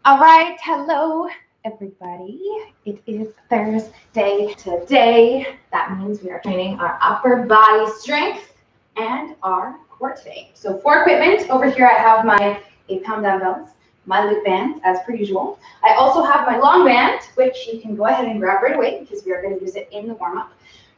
All right, hello everybody. It is Thursday today. That means we are training our upper body strength and our core today. So for equipment, over here I have my 8-pound dumbbells, my loop band as per usual. I also have my long band, which you can go ahead and grab right away because we are going to use it in the warm-up.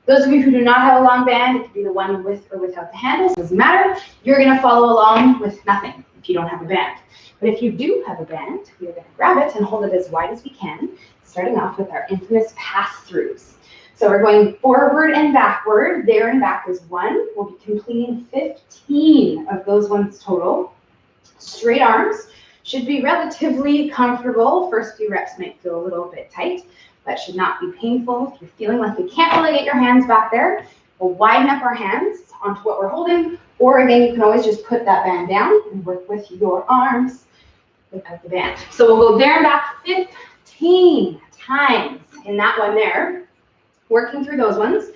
Those of you who do not have a long band, it could be the one with or without the handles, it doesn't matter. You're going to follow along with nothing if you don't have a band. But if you do have a band, we are going to grab it and hold it as wide as we can, starting off with our infamous pass-throughs. So we're going forward and backward. There and back is 1. We'll be completing 15 of those ones total. Straight arms should be relatively comfortable. First few reps might feel a little bit tight. That should not be painful. If you're feeling like you can't really get your hands back there, we'll widen up our hands onto what we're holding. Or again, you can always just put that band down and work with your arms without the band. So we'll go there and back 15 times in that one there, working through those ones.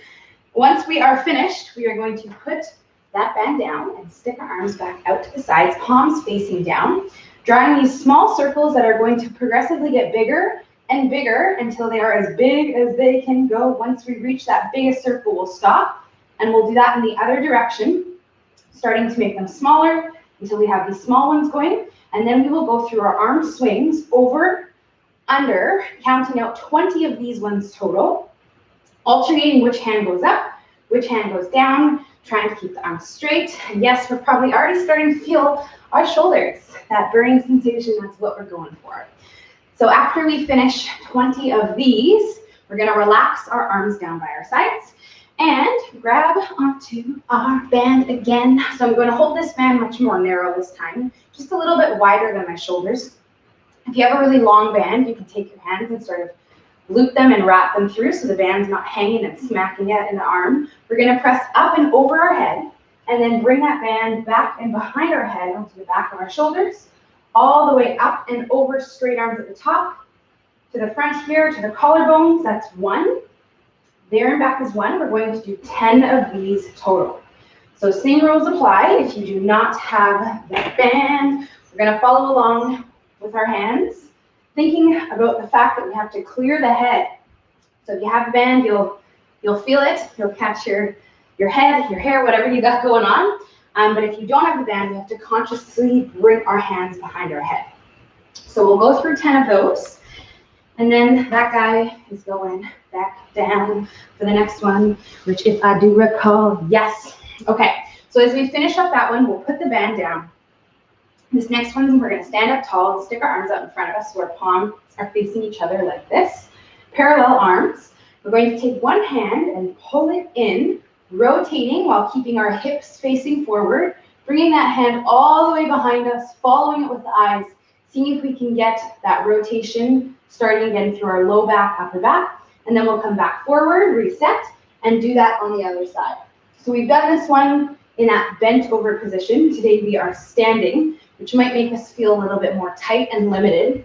Once we are finished, we are going to put that band down and stick our arms back out to the sides, palms facing down, drawing these small circles that are going to progressively get bigger and bigger until they are as big as they can go. Once we reach that biggest circle, we'll stop, and we'll do that in the other direction, starting to make them smaller until we have these small ones going. And then we will go through our arm swings over, under, counting out 20 of these ones total, alternating which hand goes up, which hand goes down, trying to keep the arms straight. And yes, we're probably already starting to feel our shoulders. That burning sensation, that's what we're going for. So after we finish 20 of these, we're going to relax our arms down by our sides and grab onto our band again. So I'm going to hold this band much more narrow this time, just a little bit wider than my shoulders. If you have a really long band, you can take your hands and sort of loop them and wrap them through so the band's not hanging and smacking it in the arm. We're going to press up and over our head and then bring that band back and behind our head onto the back of our shoulders, all the way up and over, straight arms at the top, to the front here, to the collarbones. That's 1. There and back is 1. We're going to do 10 of these total. So same rules apply. If you do not have that band, we're going to follow along with our hands, thinking about the fact that we have to clear the head. So if you have a band, you'll feel it. You'll catch your head, your hair, whatever you got going on. But if you don't have the band, we have to consciously bring our hands behind our head. So we'll go through 10 of those. And then that guy is going back down for the next one, which if I do recall, yes. Okay, so as we finish up that one, we'll put the band down. This next one, we're going to stand up tall and stick our arms out in front of us so our palms are facing each other like this. Parallel arms. We're going to take one hand and pull it in, rotating while keeping our hips facing forward, bringing that hand all the way behind us, following it with the eyes, seeing if we can get that rotation starting again through our low back, upper back, and then we'll come back forward, reset, and do that on the other side. So we've done this one in that bent over position. Today we are standing, which might make us feel a little bit more tight and limited.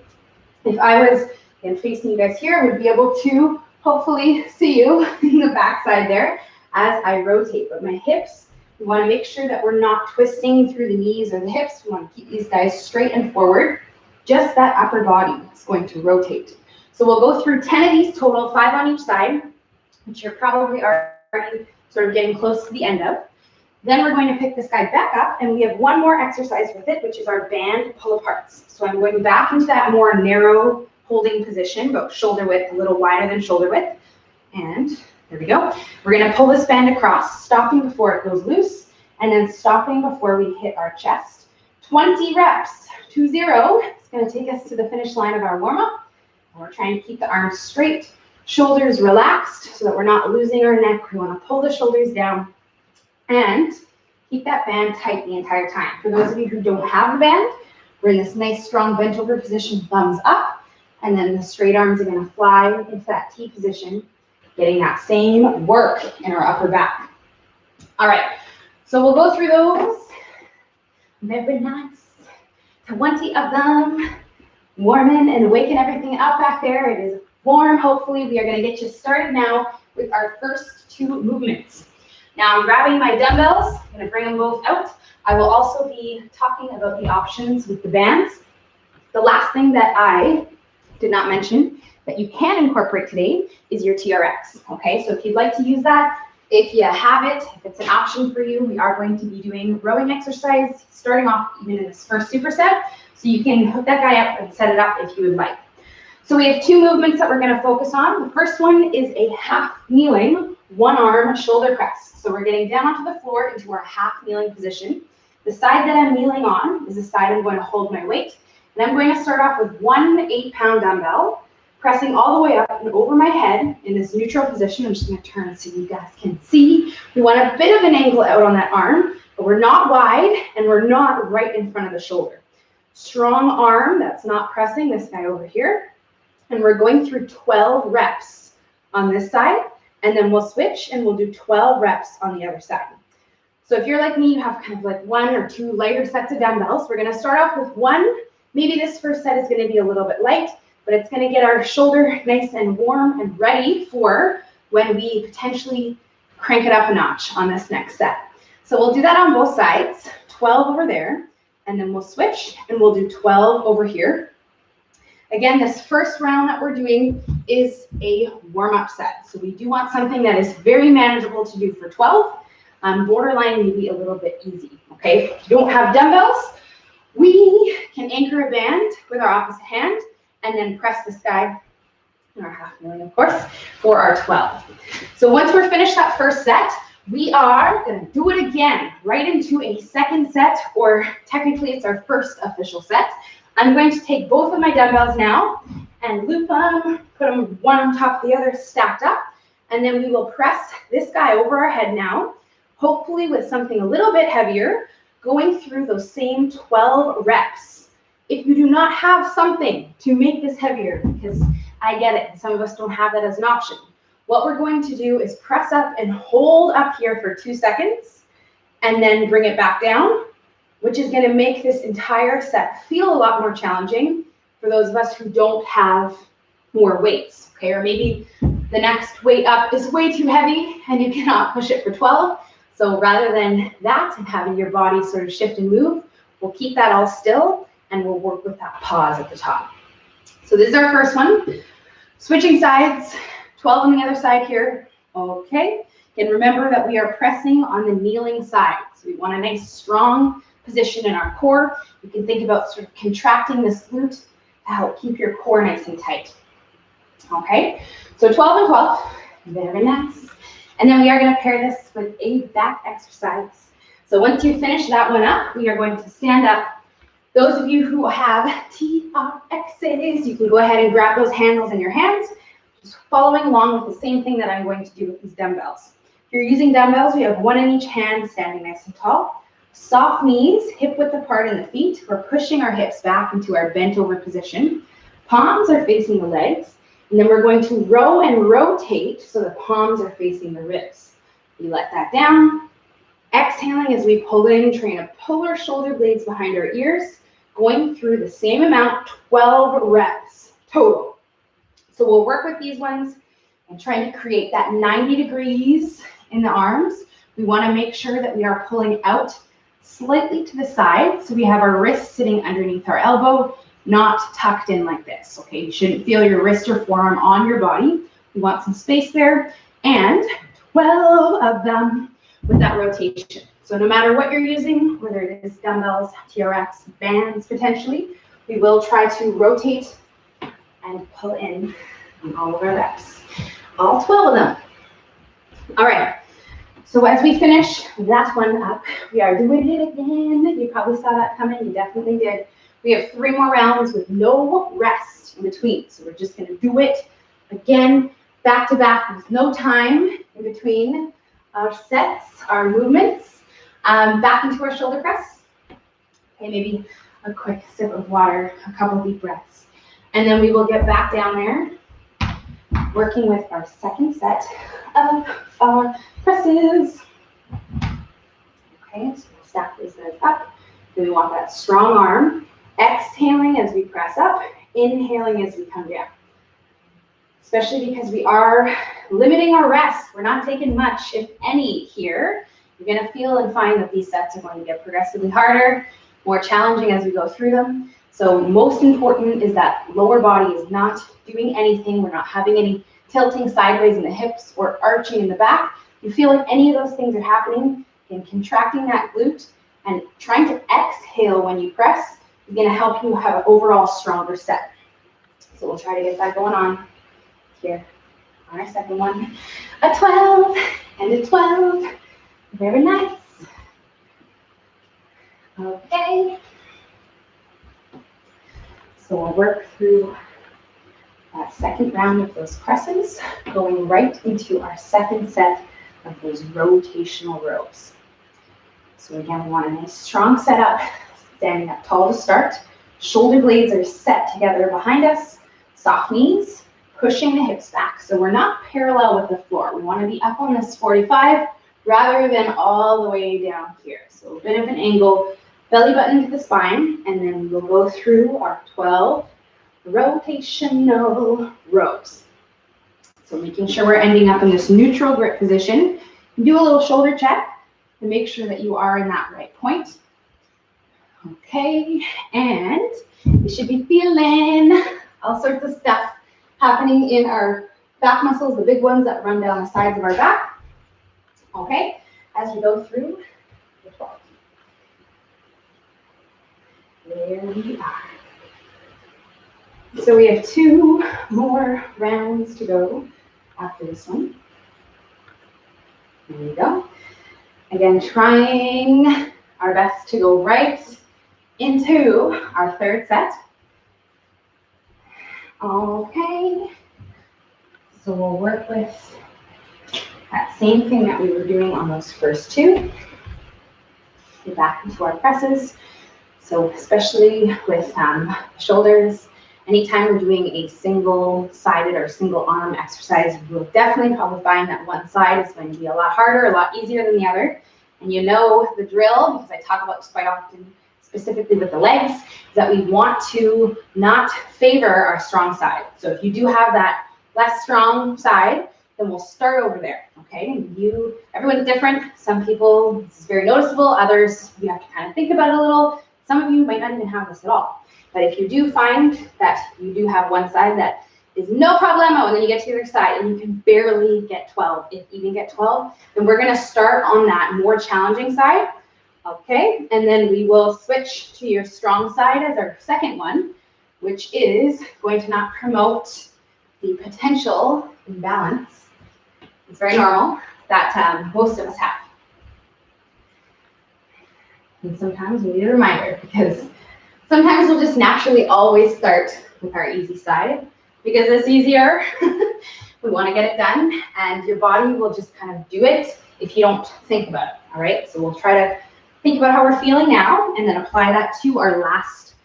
If I was again facing you guys here, I would be able to hopefully see you in the backside there as I rotate. But my hips, we want to make sure that we're not twisting through the knees or the hips. We want to keep these guys straight and forward. Just that upper body is going to rotate. So we'll go through 10 of these total, 5 on each side, which you're probably already sort of getting close to the end of. Then we're going to pick this guy back up, and we have one more exercise with it, which is our band pull-aparts. So I'm going back into that more narrow holding position, about shoulder width, a little wider than shoulder width. And there we go. We're going to pull this band across, stopping before it goes loose, and then stopping before we hit our chest. 20 reps, 2-0. It's going to take us to the finish line of our warm-up. We're trying to keep the arms straight, shoulders relaxed so that we're not losing our neck. We want to pull the shoulders down and keep that band tight the entire time. For those of you who don't have the band, we're in this nice, strong bent over position, thumbs up, and then the straight arms are going to fly into that T position, getting that same work in our upper back. All right, so we'll go through those. Very nice. 20 of them. Warming and waking everything up back there. It is warm. Hopefully, we are going to get you started now with our first 2 movements. Now I'm grabbing my dumbbells. I'm going to bring them both out. I will also be talking about the options with the bands. The last thing that I did not mention that you can incorporate today is your TRX, okay? So if you'd like to use that, if you have it, if it's an option for you, we are going to be doing rowing exercise, starting off even in this first superset, so you can hook that guy up and set it up if you would like. So we have two movements that we're gonna focus on. The first one is a half kneeling, one arm shoulder press. So we're getting down onto the floor into our half kneeling position. The side that I'm kneeling on is the side I'm going to hold my weight. And I'm going to start off with one 8-pound dumbbell, pressing all the way up and over my head in this neutral position. I'm just going to turn so you guys can see. We want a bit of an angle out on that arm, but we're not wide and we're not right in front of the shoulder. Strong arm, that's not pressing, this guy over here. And we're going through 12 reps on this side, and then we'll switch and we'll do 12 reps on the other side. So if you're like me, you have kind of like 1 or 2 lighter sets of dumbbells. We're going to start off with 1. Maybe this first set is going to be a little bit light, but it's going to get our shoulder nice and warm and ready for when we potentially crank it up a notch on this next set. So we'll do that on both sides, 12 over there, and then we'll switch and we'll do 12 over here. Again, this first round that we're doing is a warm-up set. So we do want something that is very manageable to do for 12, borderline maybe a little bit easy, okay? If you don't have dumbbells, we can anchor a band with our opposite hand and then press this guy in our half kneeling, of course, for our 12. So once we're finished that first set, we are going to do it again, right into a second set, or technically it's our first official set. I'm going to take both of my dumbbells now and loop them, put them one on top of the other stacked up, and then we will press this guy over our head now, hopefully with something a little bit heavier, going through those same 12 reps. If you do not have something to make this heavier, because I get it, some of us don't have that as an option, what we're going to do is press up and hold up here for 2 seconds, and then bring it back down, which is going to make this entire set feel a lot more challenging for those of us who don't have more weights, okay? Or maybe the next weight up is way too heavy and you cannot push it for 12. So rather than that and having your body sort of shift and move, we'll keep that all still and we'll work with that pause at the top. So this is our first one. Switching sides, 12 on the other side here, okay? And remember that we are pressing on the kneeling side. So we want a nice strong position in our core. You can think about sort of contracting this glute to help keep your core nice and tight. Okay, so 12 and 12, very nice. And then we are going to pair this with a back exercise. So once you finish that one up, we are going to stand up. Those of you who have TRXs, you can go ahead and grab those handles in your hands, just following along with the same thing that I'm going to do with these dumbbells. If you're using dumbbells, we have one in each hand, standing nice and tall. Soft knees, hip width apart in the feet. We're pushing our hips back into our bent over position. Palms are facing the legs. And then we're going to row and rotate so the palms are facing the ribs. We let that down. Exhaling as we pull in, trying to pull our shoulder blades behind our ears, going through the same amount, 12 reps total. So we'll work with these ones and trying to create that 90 degrees in the arms. We want to make sure that we are pulling out slightly to the side, so we have our wrists sitting underneath our elbow, not tucked in like this, okay? You shouldn't feel your wrist or forearm on your body. We want some space there, and 12 of them with that rotation. So no matter what you're using, whether it is dumbbells, TRX, bands potentially, we will try to rotate and pull in on all of our reps. All 12 of them. All right. So as we finish that one up, we are doing it again. You probably saw that coming. You definitely did. We have 3 more rounds with no rest in between. So we're just going to do it again, back to back, with no time in between our sets, our movements. Back into our shoulder press. Okay, maybe a quick sip of water, a couple deep breaths. And then we will get back down there, working with our second set of our presses. Okay, so we'll stack these guys up. Then we want that strong arm. Exhaling as we press up, inhaling as we come down. Especially because we are limiting our rest. We're not taking much, if any, here. You're going to feel and find that these sets are going to get progressively harder, more challenging as we go through them. So most important is that lower body is not doing anything. We're not having any tilting sideways in the hips or arching in the back. You feel like any of those things are happening, and contracting that glute and trying to exhale when you press is going to help you have an overall stronger set. So we'll try to get that going on here on our second one. A 12 and a 12. Very nice. Okay. So we'll work through that second round of those presses, going right into our second set of those rotational rows. So again, we want a nice strong setup, standing up tall to start. Shoulder blades are set together behind us. Soft knees, pushing the hips back. So we're not parallel with the floor. We want to be up on this 45 rather than all the way down here. So a bit of an angle, belly button to the spine, and then we'll go through our 12 rotational rows. So making sure we're ending up in this neutral grip position. Do a little shoulder check to make sure that you are in that right point. Okay, and you should be feeling all sorts of stuff happening in our back muscles, the big ones that run down the sides of our back. Okay, as we go through the 12. There we are. So we have 2 more rounds to go after this one. There we go. Again, trying our best to go right into our third set. Okay. So we'll work with that same thing that we were doing on those first 2. Get back into our presses. So especially with shoulders, anytime we're doing a single-sided or single-arm exercise, you'll definitely probably find that one side is going to be a lot harder, a lot easier than the other. And you know the drill, because I talk about this quite often, specifically with the legs, is that we want to not favor our strong side. So if you do have that less strong side, then we'll start over there, okay? And everyone's different. Some people, this is very noticeable. Others, you have to kind of think about it a little. Some of you might not even have this at all. But if you do find that you do have one side that is no problemo, and then you get to the other side and you can barely get 12, if you even get 12, then we're gonna start on that more challenging side, okay? And then we will switch to your strong side as our second one, which is going to not promote the potential imbalance. It's very normal that most of us have. And sometimes we need a reminder, because sometimes we'll just naturally always start with our easy side because it's easier. We want to get it done, and your body will just kind of do it if you don't think about it, all right? So we'll try to think about how we're feeling now and then apply that to our last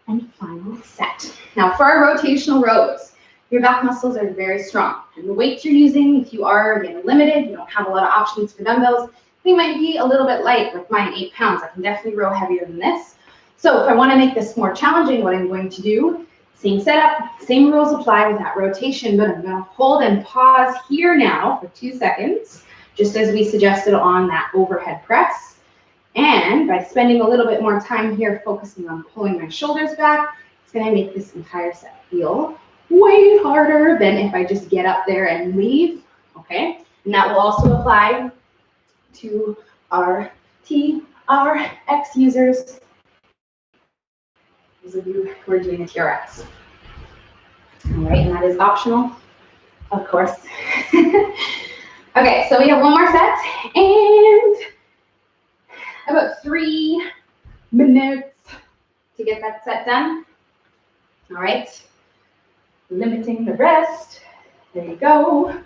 and final set. Now for our rotational rows, your back muscles are very strong, and the weights you're using, if you are, again, limited, you don't have a lot of options for dumbbells, they might be a little bit light, like mine, 8 pounds. I can definitely row heavier than this. So if I want to make this more challenging, what I'm going to do, same setup, same rules apply with that rotation, but I'm going to hold and pause here now for 2 seconds, just as we suggested on that overhead press. And by spending a little bit more time here focusing on pulling my shoulders back, it's going to make this entire set feel way harder than if I just get up there and leave, okay? And that will also apply to our TRX users, those of you who are doing a TRX. All right, and that is optional, of course. Okay, so we have one more set, and about 3 minutes to get that set done. All right, limiting the rest. There you go.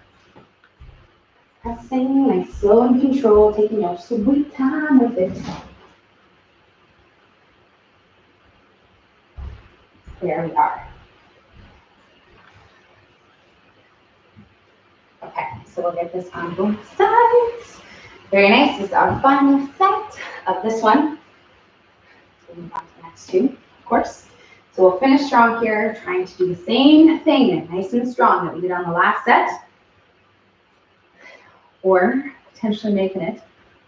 Pressing, nice, slow and control, taking your sweet time with it. There we are. Okay, so we'll get this on both sides. Very nice. This is our final set of this one. So we'll move on to the next 2, of course. So we'll finish strong here, trying to do the same thing, nice and strong, that we did on the last set. Or potentially making it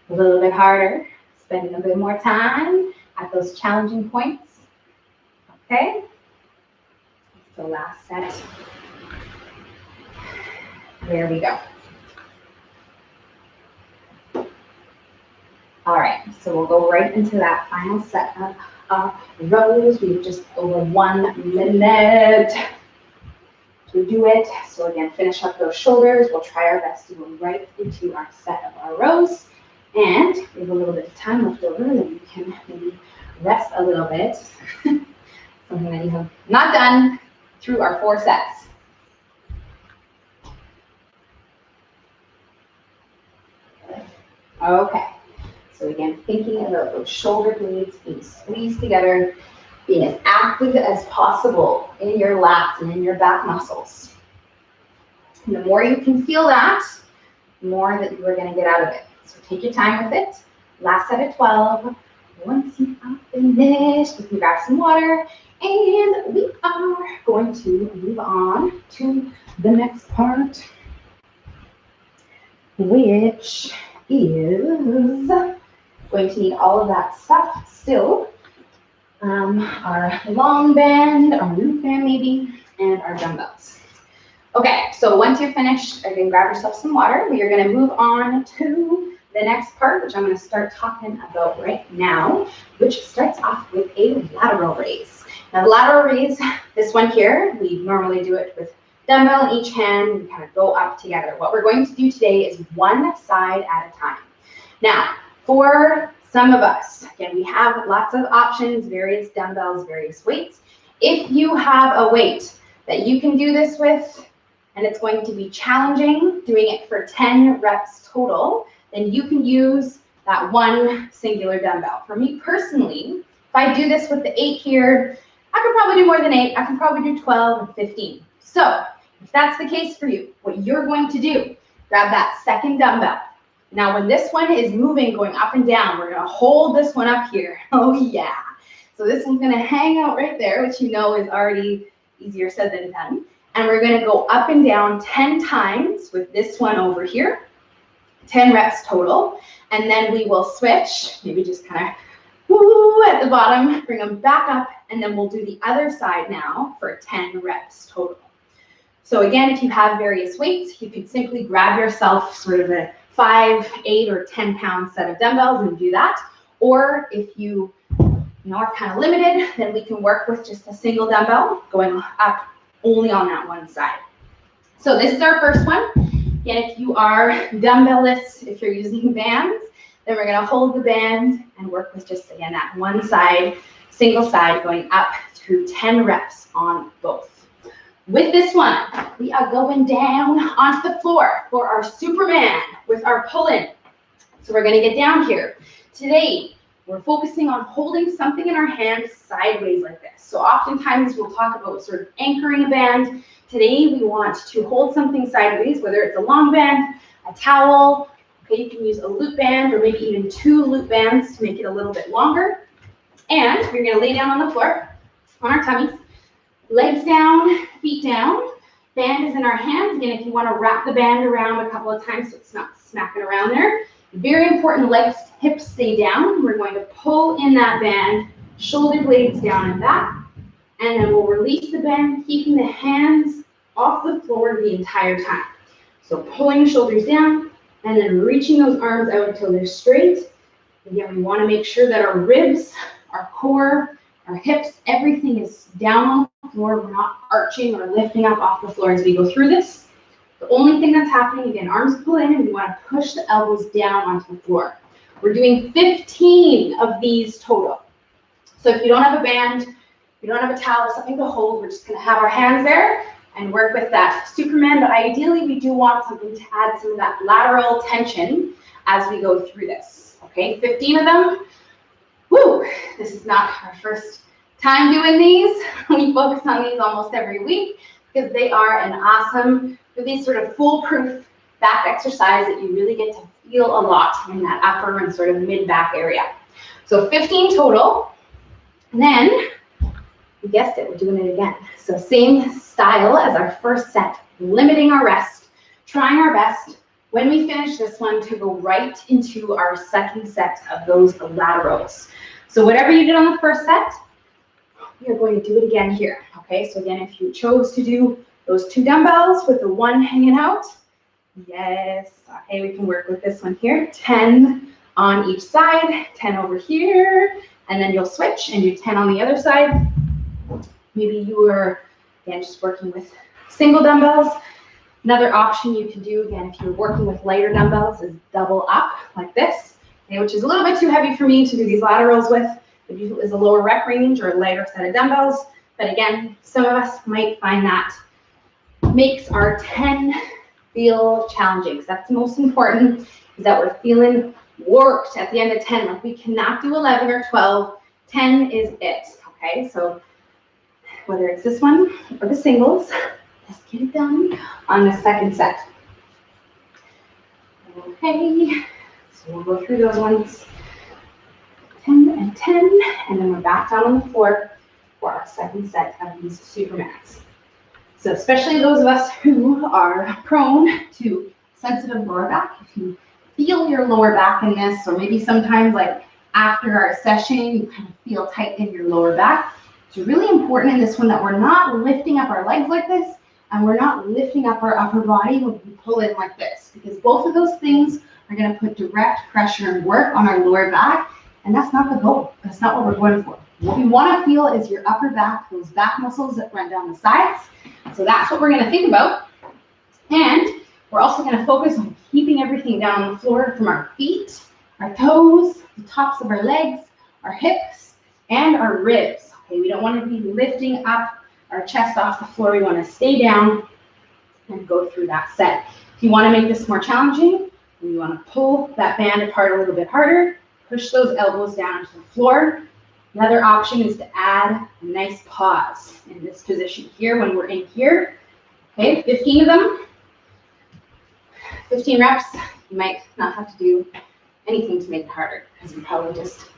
a little bit harder, spending a bit more time at those challenging points. Okay? The last set. There we go. All right, so we'll go right into that final set of rows. We've just over 1 minute to do it. So again, finish up those shoulders. We'll try our best to go right into our set of our rows. And we have a little bit of time left over, then you can maybe rest a little bit. Something that you have not done through our 4 sets. Okay, so again, thinking about those shoulder blades being squeezed together, being as active as possible in your lats and in your back muscles. And the more you can feel that, the more that you are going to get out of it. So take your time with it. Last set of 12. Once you are finished, you can grab some water, and we are going to move on to the next part, which is going to need all of that stuff still. Our long band, our loop band maybe, and our dumbbells. Okay, so once you're finished, again, grab yourself some water. We are going to move on to the next part, which I'm going to start talking about right now, which starts off with a lateral raise. Now, the lateral raise, this one here, we normally do it with dumbbell in each hand and kind of go up together. What we're going to do today is one side at a time. Now, for some of us, again, we have lots of options, various dumbbells, various weights. If you have a weight that you can do this with, and it's going to be challenging, doing it for 10 reps total, then you can use that one singular dumbbell. For me personally, if I do this with the 8 here, I could probably do more than 8. I can probably do 12 and 15. So if that's the case for you, what you're going to do, grab that second dumbbell. Now, when this one is moving, going up and down, we're going to hold this one up here. Oh, yeah. So this one's going to hang out right there, which you know is already easier said than done. And we're going to go up and down 10 times with this one over here, 10 reps total. And then we will switch, maybe just kind of woo at the bottom, bring them back up, and then we'll do the other side now for 10 reps total. So again, if you have various weights, you could simply grab yourself sort of a 5, 8, or 10-pound set of dumbbells and do that. Or if you are kind of limited, then we can work with just a single dumbbell going up only on that one side. So this is our first one. Again, if you are dumbbell-less, if you're using bands, then we're going to hold the band and work with just, again, that one side, single side, going up through 10 reps on both. With this one, we are going down onto the floor for our Superman with our pull-in. So we're going to get down here. Today, we're focusing on holding something in our hand sideways like this. So oftentimes we'll talk about sort of anchoring a band. Today, we want to hold something sideways, whether it's a long band, a towel. Okay, you can use a loop band or maybe even 2 loop bands to make it a little bit longer. And we're going to lay down on the floor on our tummies. Legs down, feet down. Band is in our hands. Again, if you want to wrap the band around a couple of times so it's not smacking around there. Very important, legs, hips stay down. We're going to pull in that band, shoulder blades down and back. And then we'll release the band, keeping the hands off the floor the entire time. So pulling the shoulders down and then reaching those arms out until they're straight. Again, we want to make sure that our ribs, our core, our hips, everything is down on the floor. We're not arching or lifting up off the floor as we go through this. The only thing that's happening, again, arms pull in and we want to push the elbows down onto the floor. We're doing 15 of these total. So if you don't have a band, you don't have a towel, something to hold, we're just going to have our hands there and work with that Superman. But ideally, we do want something to add some of that lateral tension as we go through this. Okay, 15 of them. Woo! This is not our first time doing these. We focus on these almost every week because they are an awesome, really sort of foolproof back exercise that you really get to feel a lot in that upper and sort of mid-back area. So 15 total. And then, you guessed it, we're doing it again. So same style as our first set, limiting our rest, trying our best when we finish this one to go right into our second set of those laterals. So whatever you did on the first set, we are going to do it again here. Okay, so again, if you chose to do those 2 dumbbells with the 1 hanging out, yes, okay, we can work with this one here. 10 on each side, 10 over here, and then you'll switch and do 10 on the other side. Maybe you were, again, just working with single dumbbells. Another option you can do, again, if you're working with lighter dumbbells, is double up like this, okay, which is a little bit too heavy for me to do these laterals with. It is a lower rep range or a lighter set of dumbbells. But again, some of us might find that makes our 10 feel challenging. Because that's the most important, is that we're feeling worked at the end of 10. Like we cannot do 11 or 12. 10 is it, okay? So whether it's this one or the singles, let's get it done on the second set. Okay, so we'll go through those ones. 10 and 10, and then we're back down on the floor for our second set of these Supermans. So especially those of us who are prone to sensitive lower back, if you feel your lower back in this, or maybe sometimes like after our session, you kind of feel tight in your lower back, it's really important in this one that we're not lifting up our legs like this, and we're not lifting up our upper body when we pull in like this, because both of those things are going to put direct pressure and work on our lower back, and that's not the goal. That's not what we're going for. What we want to feel is your upper back, those back muscles that run down the sides. So that's what we're going to think about. And we're also going to focus on keeping everything down on the floor, from our feet, our toes, the tops of our legs, our hips, and our ribs. Okay, we don't want to be lifting up our chest off the floor. We want to stay down and go through that set. If you want to make this more challenging, you want to pull that band apart a little bit harder, push those elbows down to the floor. Another option is to add a nice pause in this position here when we're in here. Okay, 15 of them, 15 reps. You might not have to do anything to make it harder, because you probably just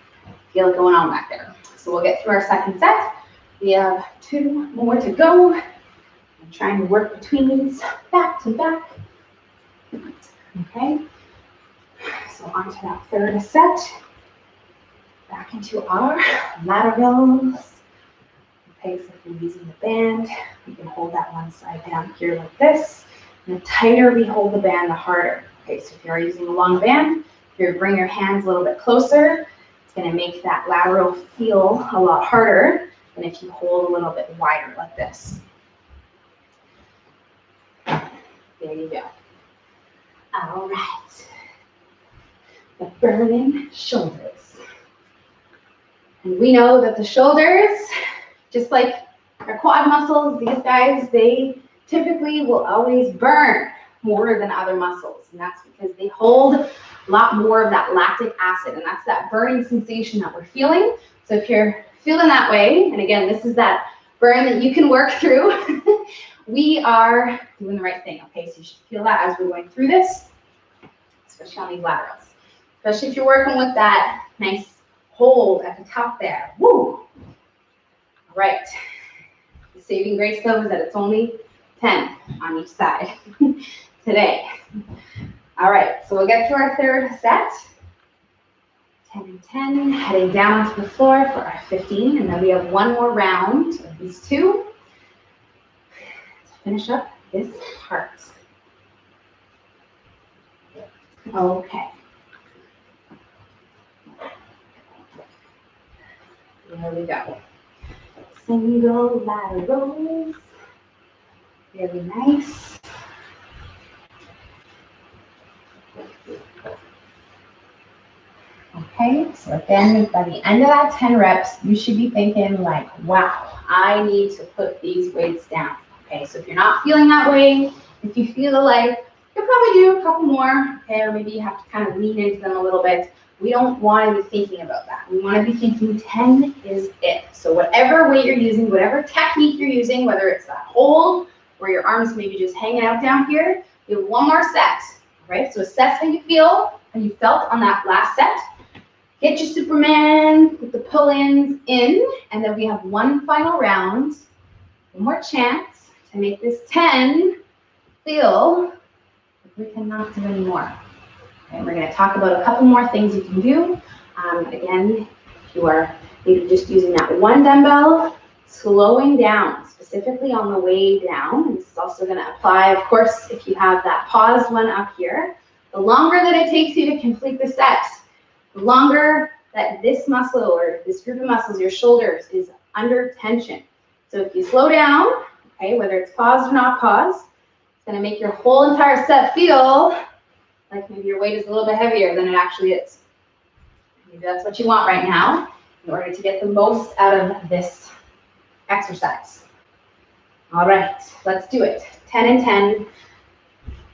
feel it going on back there. So we'll get through our second set. We have 2 more to go. I'm trying to work between these back to back. Okay, so on to that third set. Back into our laterals. Okay, so if we're using the band, we can hold that one side down here like this. And the tighter we hold the band, the harder. Okay, so if you're using a long band, if you bring your hands a little bit closer, it's going to make that lateral feel a lot harder than if you hold a little bit wider like this. There you go. All right. The burning shoulders. And we know that the shoulders, just like our quad muscles, these guys, they typically will always burn more than other muscles. And that's because they hold a lot more of that lactic acid. And that's that burning sensation that we're feeling. So if you're feeling that way, and again, this is that burn that you can work through, we are doing the right thing. Okay, so you should feel that as we're going through this, especially on these laterals. Especially if you're working with that nice hold at the top there. Woo! All right. The saving grace, though, is that it's only 10 on each side today. All right, so we'll get to our third set. 10 and 10, heading down to the floor for our 15, and then we have 1 more round of these 2 to finish up this part. Okay. There we go. Single laterals. Very nice. Okay, so again, by the end of that 10 reps, you should be thinking like, wow, I need to put these weights down. Okay, so if you're not feeling that way, if you feel like you'll probably do a couple more, okay, or maybe you have to kind of lean into them a little bit. We don't want to be thinking about that. We want to be thinking 10 is it. So whatever weight you're using, whatever technique you're using, whether it's that hold where your arms maybe just hanging out down here, you have 1 more set, right? So assess how you feel, how you felt on that last set. Get your Superman with the pull-ins in, and then we have 1 final round, 1 more chance to make this 10 feel like we cannot do anymore. And we're going to talk about a couple more things you can do. Again, if you are maybe just using that 1 dumbbell, slowing down, specifically on the way down. This is also going to apply, of course, if you have that pause one up here. The longer that it takes you to complete the set, the longer that this muscle or this group of muscles, your shoulders, is under tension. So if you slow down, okay, whether it's paused or not paused, it's going to make your whole entire set feel like maybe your weight is a little bit heavier than it actually is. Maybe that's what you want right now in order to get the most out of this exercise. All right, let's do it. 10 and 10,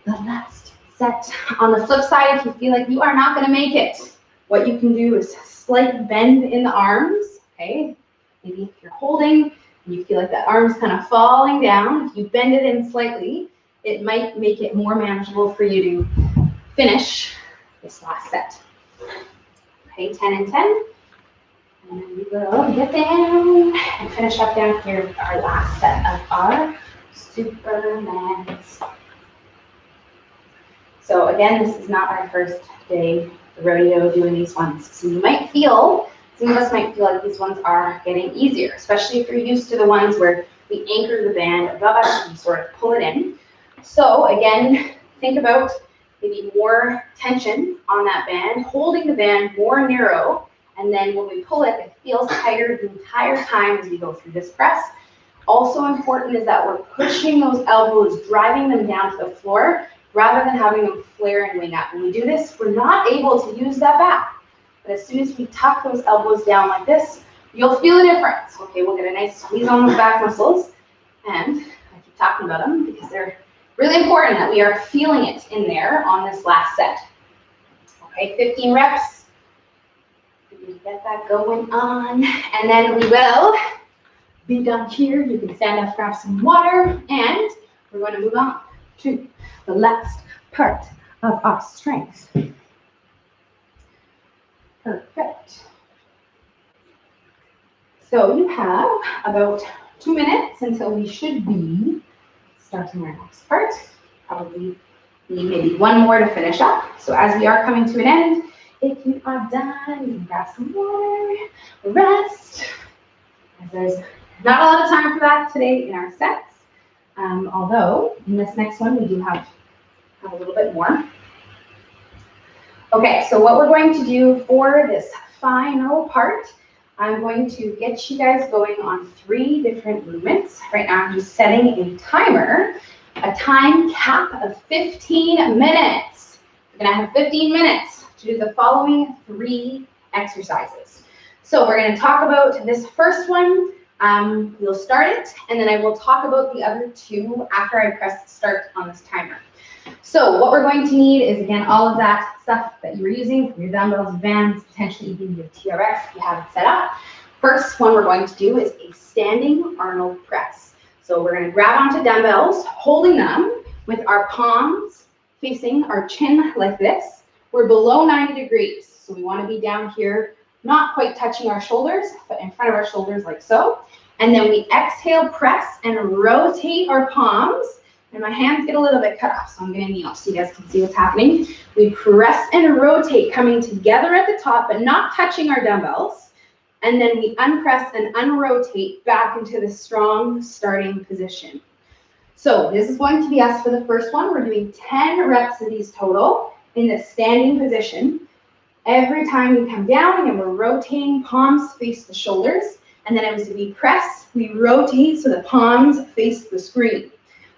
the last set. On the flip side, if you feel like you are not going to make it, what you can do is slight bend in the arms, okay? Maybe if you're holding and you feel like that arm's kind of falling down, if you bend it in slightly, it might make it more manageable for you to finish this last set. Okay, 10 and 10. And then we will get down and finish up down here with our last set of our Supermans. So again, this is not our first day rodeo doing these ones. So you might feel, some of us might feel like these ones are getting easier, especially if you're used to the ones where we anchor the band above us and we sort of pull it in. So again, think about maybe more tension on that band, holding the band more narrow, and then when we pull it, it feels tighter the entire time as we go through this press. Also important is that we're pushing those elbows, driving them down to the floor, rather than having them flare and wing up. When we do this, we're not able to use that back. But as soon as we tuck those elbows down like this, you'll feel a difference. Okay, we'll get a nice squeeze on those back muscles. And I keep talking about them because they're really important that we are feeling it in there on this last set. Okay, 15 reps. Get that going on, and then we will be done here. You can stand up, grab some water, and we're going to move on to the last part of our strength. Perfect. So you have about 2 minutes until we should be starting our next part. Probably need maybe one more to finish up. So as we are coming to an end, if you are done, you can grab some water, rest. As there's not a lot of time for that today in our sets. Although in this next one, we do have a little bit more. Okay, so what we're going to do for this final part, I'm going to get you guys going on 3 different movements. Right now, I'm just setting a timer, a time cap of 15 minutes. You're gonna have 15 minutes to do the following 3 exercises. So we're going to talk about this first one. We'll start it, and then I will talk about the other 2 after I press start on this timer. So what we're going to need is, again, all of that stuff that you're using, your dumbbells, bands, potentially even your TRX if you have it set up. First one we're going to do is a standing Arnold press. So we're going to grab onto dumbbells, holding them with our palms facing our chin like this. We're below 90 degrees, so we want to be down here, not quite touching our shoulders, but in front of our shoulders like so. And then we exhale, press, and rotate our palms. And my hands get a little bit cut off, so I'm going to kneel so you guys can see what's happening. We press and rotate, coming together at the top, but not touching our dumbbells. And then we unpress and unrotate back into the strong starting position. So this is going to be us for the first one. We're doing 10 reps of these total in the standing position. Every time we come down, again, we're rotating, palms face the shoulders. And then as we press, we rotate so the palms face the screen.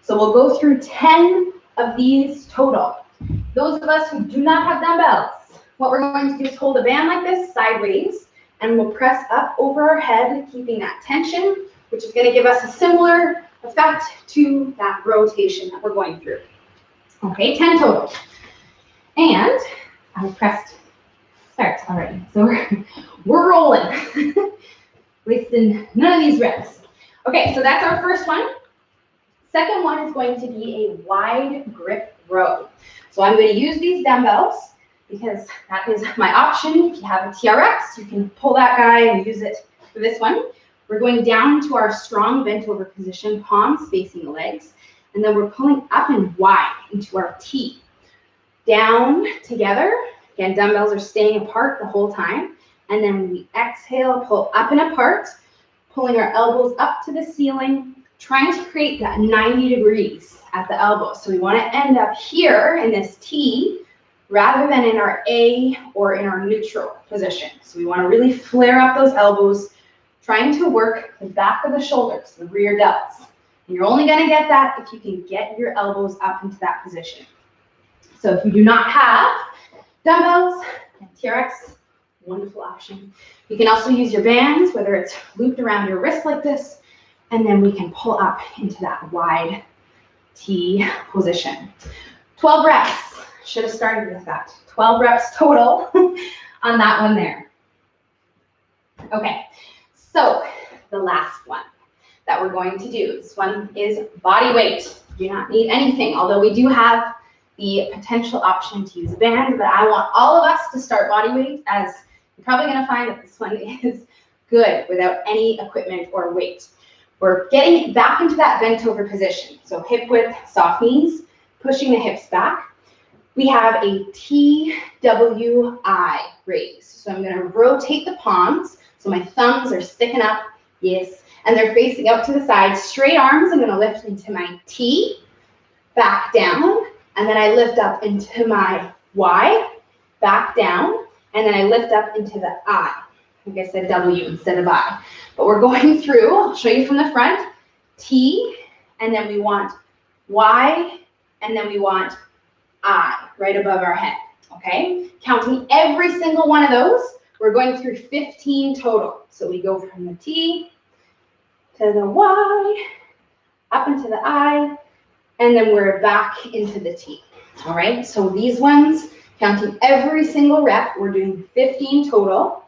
So we'll go through 10 of these total. Those of us who do not have dumbbells, what we're going to do is hold a band like this sideways, and we'll press up over our head, keeping that tension, which is going to give us a similar effect to that rotation that we're going through. Okay, 10 total. And I pressed start already, so we're rolling. Wasting none of these reps. Okay, so that's our first one. Second one is going to be a wide grip row. So I'm going to use these dumbbells because that is my option. If you have a TRX, you can pull that guy and use it for this one. We're going down into our strong bent over position, palms facing the legs, and then we're pulling up and wide into our T. Down together. Again, dumbbells are staying apart the whole time. And then we exhale, pull up and apart, pulling our elbows up to the ceiling, trying to create that 90 degrees at the elbow. So we want to end up here in this T rather than in our A or in our neutral position. So we want to really flare up those elbows, trying to work the back of the shoulders, the rear delts. And you're only going to get that if you can get your elbows up into that position. So if you do not have dumbbells and TRX, wonderful option. You can also use your bands, whether it's looped around your wrist like this, and then we can pull up into that wide T position. 12 reps. Should have started with that. 12 reps total on that one there. Okay, so the last one that we're going to do. This one is body weight. You do not need anything, although we do have the potential option to use a band, but I want all of us to start body weight, as you're probably going to find that this one is good without any equipment or weight. We're getting back into that bent over position. So hip width, soft knees, pushing the hips back. We have a TWI raise. So I'm going to rotate the palms. So my thumbs are sticking up, yes, and they're facing out to the side. Straight arms, I'm going to lift into my T, back down, and then I lift up into my Y, back down, and then I lift up into the I. I think I said W instead of I. But we're going through, I'll show you from the front, T, and then we want Y, and then we want I, right above our head, okay? Counting every single one of those, we're going through 15 total. So we go from the T to the Y, up into the I, and then we're back into the T, all right? So these ones, counting every single rep, we're doing 15 total,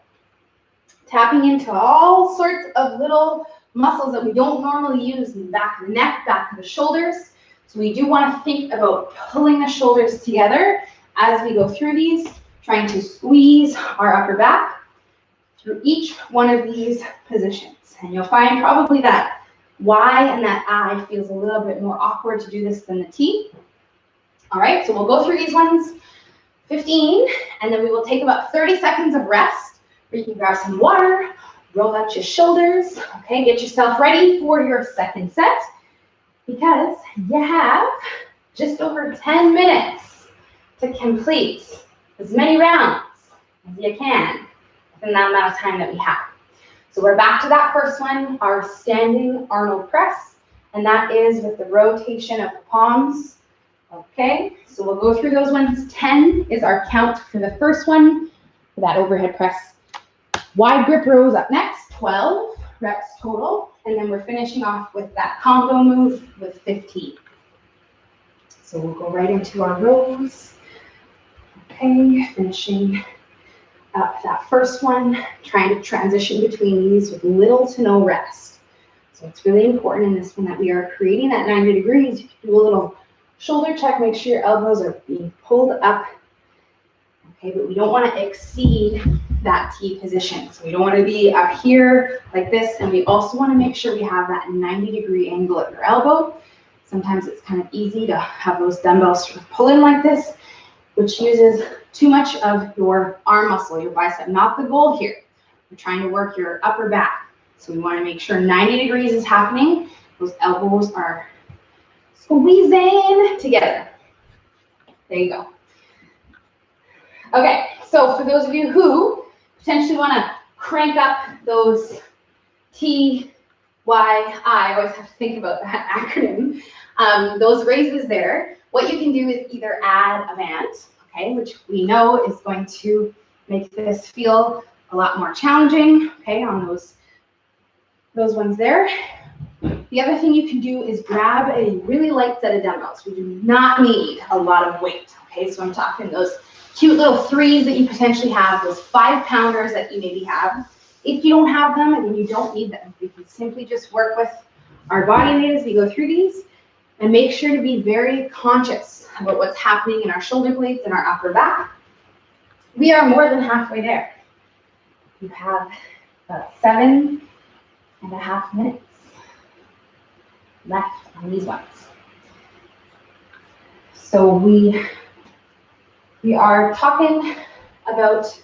tapping into all sorts of little muscles that we don't normally use in the back of the neck, back of the shoulders. So we do want to think about pulling the shoulders together as we go through these, trying to squeeze our upper back through each one of these positions. And you'll find probably that Y and that I feels a little bit more awkward to do this than the T. All right, so we'll go through these ones, 15, and then we will take about 30 seconds of rest, where you can grab some water, roll out your shoulders, okay, get yourself ready for your second set, because you have just over 10 minutes to complete as many rounds as you can within that amount of time that we have. So we're back to that first one, our standing Arnold press, and that is with the rotation of the palms. Okay, so we'll go through those ones. 10 is our count for the first one, for that overhead press. Wide grip rows up next, 12 reps total, and then we're finishing off with that combo move with 15. So we'll go right into our rows. Okay, finishing up that first one, trying to transition between these with little to no rest. So it's really important in this one that we are creating that 90 degrees. You can do a little shoulder check, make sure your elbows are being pulled up. Okay, but we don't want to exceed that T position. So we don't want to be up here like this, and we also want to make sure we have that 90-degree angle at your elbow. Sometimes it's kind of easy to have those dumbbells sort of pull in like this, which uses too much of your arm muscle, your bicep. Not the goal here. We're trying to work your upper back. So we want to make sure 90 degrees is happening. Those elbows are squeezing together. There you go. Okay, so for those of you who potentially want to crank up those T, Y, I always have to think about that acronym, those raises there, what you can do is either add a band, okay, which we know is going to make this feel a lot more challenging, okay, on those ones there. The other thing you can do is grab a really light set of dumbbells. We do not need a lot of weight, okay, so I'm talking those cute little threes that you potentially have, those 5-pounders that you maybe have. If you don't have them, then you don't need them. We can simply just work with our body weight as we go through these, and make sure to be very conscious about what's happening in our shoulder blades and our upper back. We are more than halfway there. You have about 7.5 minutes left on these ones. So we are talking about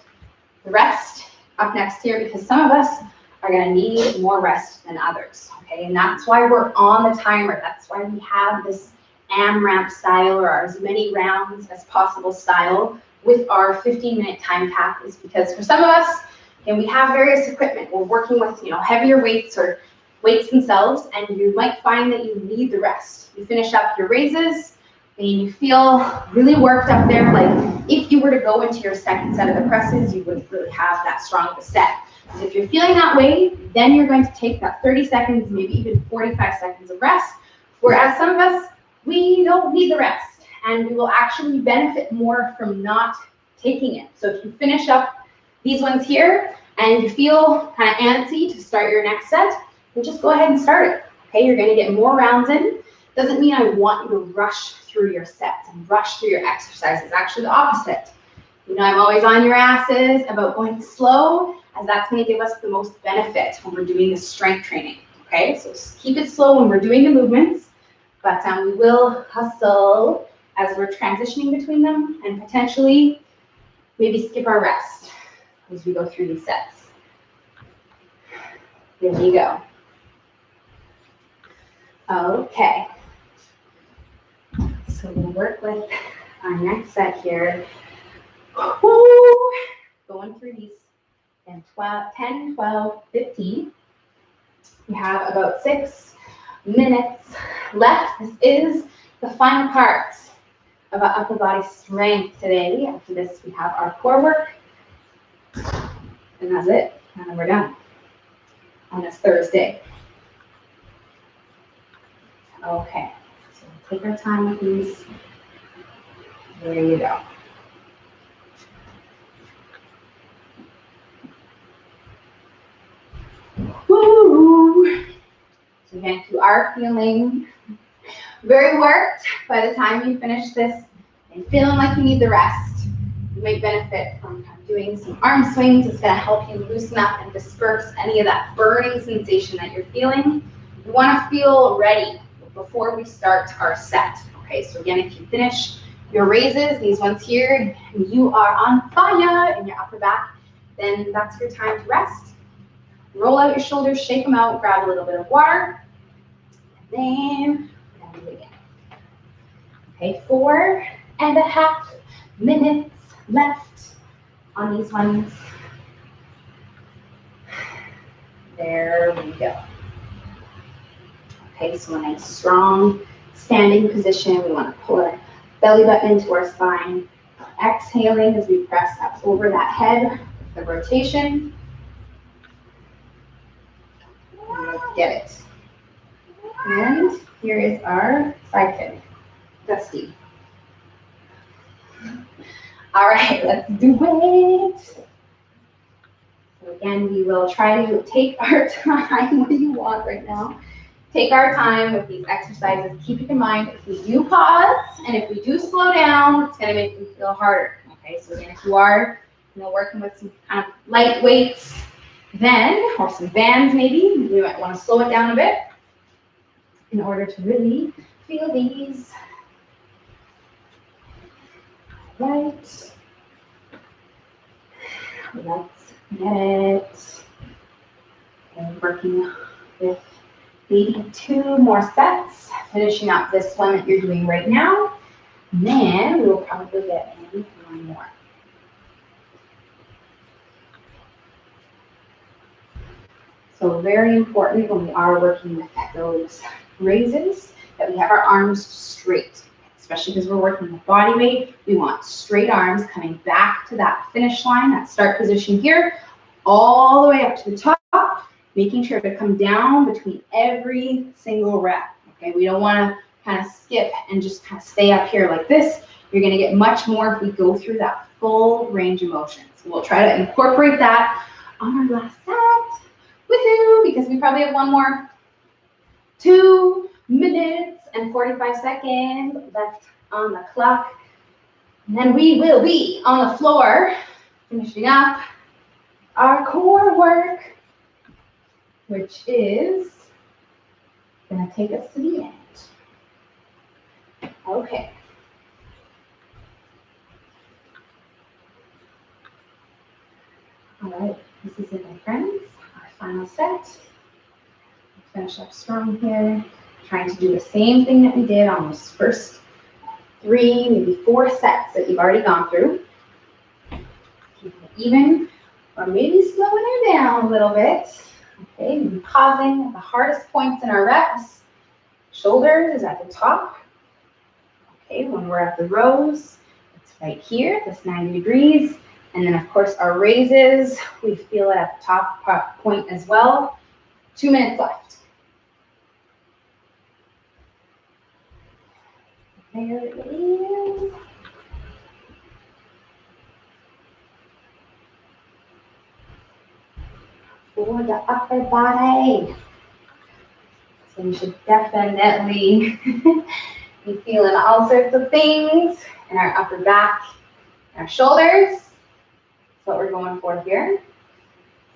the rest up next here, because some of us are going to need more rest than others, okay? And that's why we're on the timer. That's why we have this AMRAP style, or as many rounds as possible style, with our 15-minute time cap, is because for some of us, and we have various equipment, we're working with, you know, heavier weights or weights themselves, and you might find that you need the rest. You finish up your raises, and you feel really worked up there. Like if you were to go into your second set of the presses, you wouldn't really have that strong of a set. So if you're feeling that way, then you're going to take that 30 seconds, maybe even 45 seconds of rest. Whereas some of us, we don't need the rest, and we will actually benefit more from not taking it. So if you finish up these ones here and you feel kind of antsy to start your next set, then just go ahead and start it. Okay, you're going to get more rounds in. Doesn't mean I want you to rush through your sets and rush through your exercises. Actually, the opposite. You know, I'm always on your asses about going slow, as that's going to give us the most benefit when we're doing the strength training. Okay, so just keep it slow when we're doing the movements, but we will hustle as we're transitioning between them, and potentially maybe skip our rest as we go through these sets. There you go. Okay. So we'll work with our next set here. Woo! Going through these in 10, 12, 15. We have about 6 minutes left. This is the final part of our upper body strength today. After this, we have our core work. And that's it. And then we're done on this Thursday. Okay. So we'll take our time with these. There you go. Woo! So again, if you are feeling very worked by the time you finish this and feeling like you need the rest, you may benefit from doing some arm swings. It's going to help you loosen up and disperse any of that burning sensation that you're feeling. You want to feel ready before we start our set. Okay, so again, if you finish your raises, these ones here, and you are on fire in your upper back, then that's your time to rest. Roll out your shoulders, shake them out, grab a little bit of water, and then we're going to do it again. Okay, 4.5 minutes left on these ones. There we go. Okay, so a nice strong standing position. We want to pull our belly button into our spine. Exhaling as we press up over that head, the rotation. And let's get it. And here is our side kick. Dusty. All right, let's do it. So again, we will try to take our time. What do you want right now? Take our time with these exercises. Keep in mind, if we do pause and if we do slow down, it's going to make them feel harder. Okay, so again, if you are, working with some kind of light weights, then, or some bands maybe, you might want to slow it down a bit in order to really feel these. Right. Let's get it. Okay, working with maybe 2 more sets, finishing up this one that you're doing right now. And then we will probably get in 1 more. So very important when we are working with those raises that we have our arms straight, especially because we're working with body weight. We want straight arms coming back to that finish line, that start position here, all the way up to the top, making sure to come down between every single rep. Okay, we don't want to kind of skip and just kind of stay up here like this. You're going to get much more if we go through that full range of motion. So we'll try to incorporate that on our last set. Woohoo! Because we probably have 1 more 2 minutes and 45 seconds left on the clock. And then we will be on the floor finishing up our core work, which is going to take us to the end. Okay. All right, this is it, my friends. Our Final set. Finish up strong here. Trying to do the same thing that we did on those first 3, maybe 4 sets that you've already gone through. Keep it even, or maybe slowing it down a little bit. Okay, maybe pausing at the hardest points in our reps. Shoulders is at the top. Okay, when we're at the rows, it's right here, this 90 degrees. And then of course our raises, we feel it at the top point as well. 2 minutes left. There it is. For the upper body. So you should definitely be feeling all sorts of things in our upper back, our shoulders. That's what we're going for here.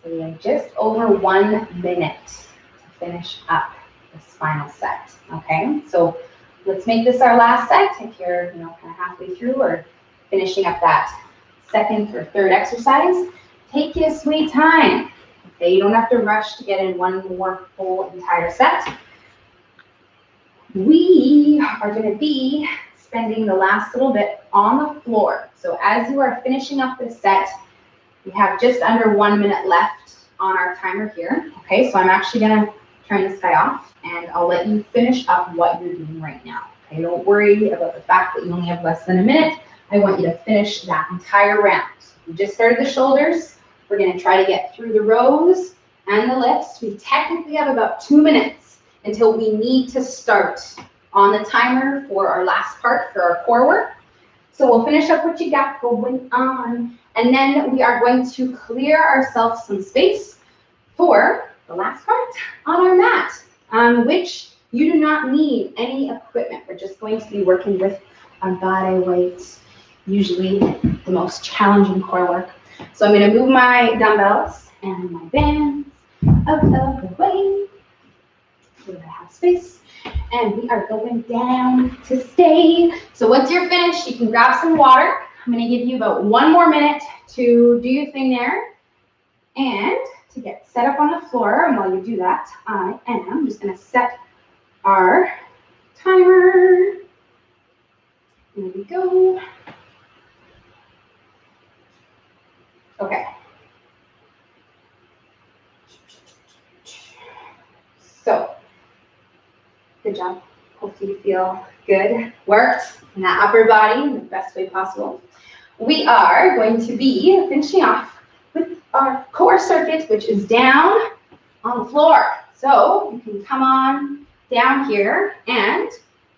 So we have just over 1 minute to finish up this final set. Okay, so let's make this our last set. If you're, kind of halfway through or finishing up that second or third exercise, take your sweet time. Okay, you don't have to rush to get in one more full entire set. We are going to be spending the last little bit on the floor. So as you are finishing up this set, we have just under 1 minute left on our timer here. Okay, so I'm actually going to turn this guy off and I'll let you finish up what you're doing right now. Okay, don't worry about the fact that you only have less than a minute. I want you to finish that entire round. So we just started the shoulders. We're going to try to get through the rows and the lifts. We technically have about 2 minutes until we need to start on the timer for our last part for our core work. So we'll finish up what you got going on. And then we are going to clear ourselves some space for the last part on our mat, which you do not need any equipment. We're just going to be working with our body weight, usually the most challenging core work. So I'm going to move my dumbbells and my bands out of the way so that I have space. And we are going down to stay. So once you're finished, you can grab some water. I'm going to give you about 1 more minute to do your thing there and to get set up on the floor. And while you do that, I am just going to set our timer. There we go. Okay. So, good job. Hopefully you feel good. Worked in that upper body in the best way possible. We are going to be finishing off with our core circuit, which is down on the floor. So you can come on down here and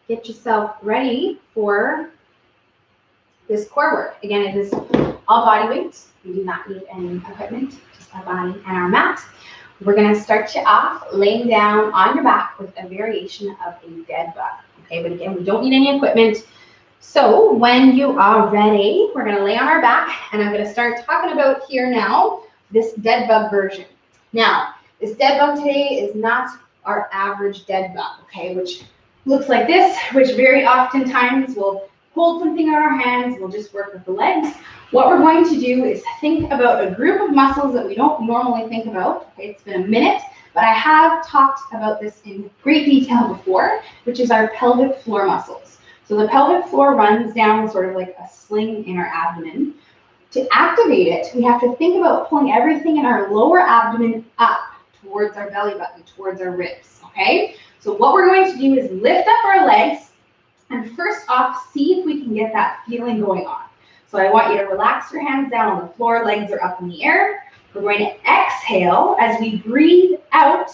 get yourself ready for this core work. Again, it is all body weight. We do not need any equipment, just our body and our mat. We're going to start you off laying down on your back with a variation of a dead bug. Okay, but again, we don't need any equipment. So when you are ready, we're going to lay on our back, and I'm going to start talking about here now this dead bug version. Now, this dead bug today is not our average dead bug, okay, which looks like this, which very oftentimes we'll hold something in our hands, we'll just work with the legs. What we're going to do is think about a group of muscles that we don't normally think about. Okay, it's been a minute, but I have talked about this in great detail before, which is our pelvic floor muscles. So the pelvic floor runs down sort of like a sling in our abdomen. To activate it, we have to think about pulling everything in our lower abdomen up towards our belly button, towards our ribs, okay? So what we're going to do is lift up our legs, and first off, see if we can get that feeling going on. So I want you to relax your hands down on the floor, legs are up in the air. We're going to exhale as we breathe out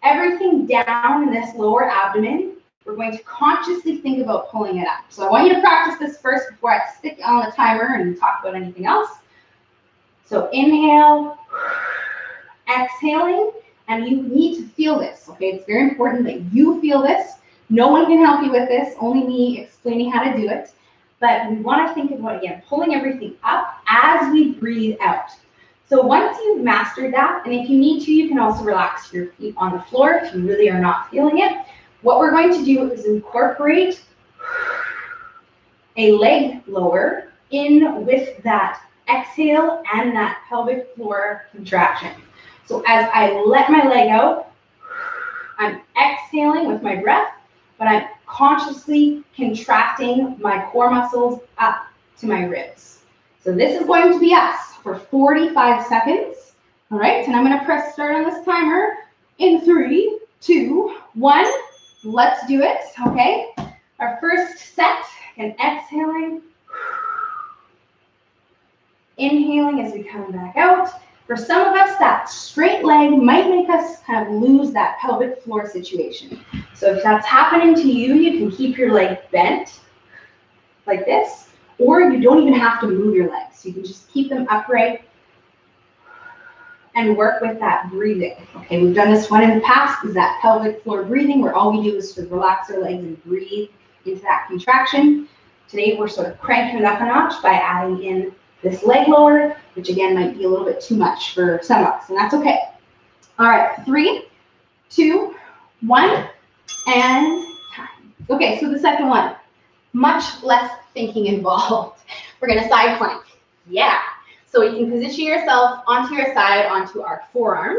everything down in this lower abdomen. We're going to consciously think about pulling it up. So I want you to practice this first before I stick on the timer and talk about anything else. So inhale, exhaling, and you need to feel this, okay? It's very important that you feel this. No one can help you with this, only me explaining how to do it. But we want to think about, again, pulling everything up as we breathe out. So once you've mastered that, and if you need to, you can also relax your feet on the floor if you really are not feeling it. What we're going to do is incorporate a leg lower in with that exhale and that pelvic floor contraction. So as I let my leg out, I'm exhaling with my breath, but I'm consciously contracting my core muscles up to my ribs. So this is going to be us for 45 seconds. All right, and I'm going to press start on this timer in 3, 2, 1. Let's do it, okay? Our first set, and exhaling. Inhaling as we come back out. For some of us, that straight leg might make us kind of lose that pelvic floor situation. So if that's happening to you, you can keep your leg bent like this, or you don't even have to move your legs. You can just keep them upright and work with that breathing. Okay, we've done this one in the past, is that pelvic floor breathing, where all we do is sort of relax our legs and breathe into that contraction. Today, we're sort of cranking it up a notch by adding in this leg lower, which again might be a little bit too much for some of us, and that's okay. All right, 3, 2, 1, and time. Okay, so the second one, much less thinking involved. We're gonna side plank. Yeah. So you can position yourself onto your side, onto our forearm.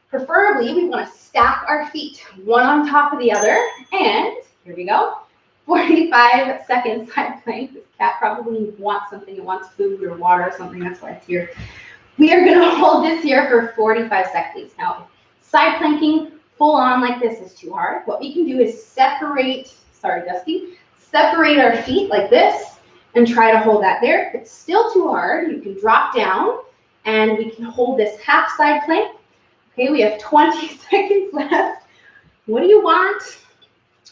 Preferably, we want to stack our feet one on top of the other, and here we go. 45 seconds side plank. This cat probably wants something. It wants food or water or something. That's why it's here. We are going to hold this here for 45 seconds. Now, side planking full on like this is too hard. What we can do is separate our feet like this and try to hold that there. If it's still too hard, you can drop down and we can hold this half side plank. Okay, we have 20 seconds left. What do you want?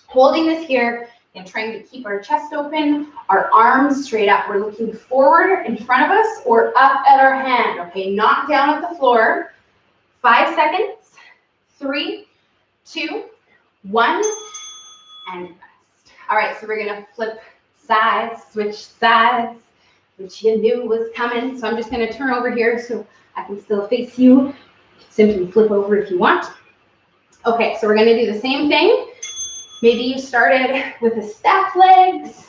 Holding this here and trying to keep our chest open, our arms straight up. We're looking forward in front of us or up at our hand. Okay, not down at the floor. 5 seconds. 3, 2, 1, and rest. All right, so we're gonna flip sides, switch sides, which you knew was coming. So I'm just gonna turn over here so I can still face you. You can simply flip over if you want. Okay, so we're gonna do the same thing. Maybe you started with the stacked legs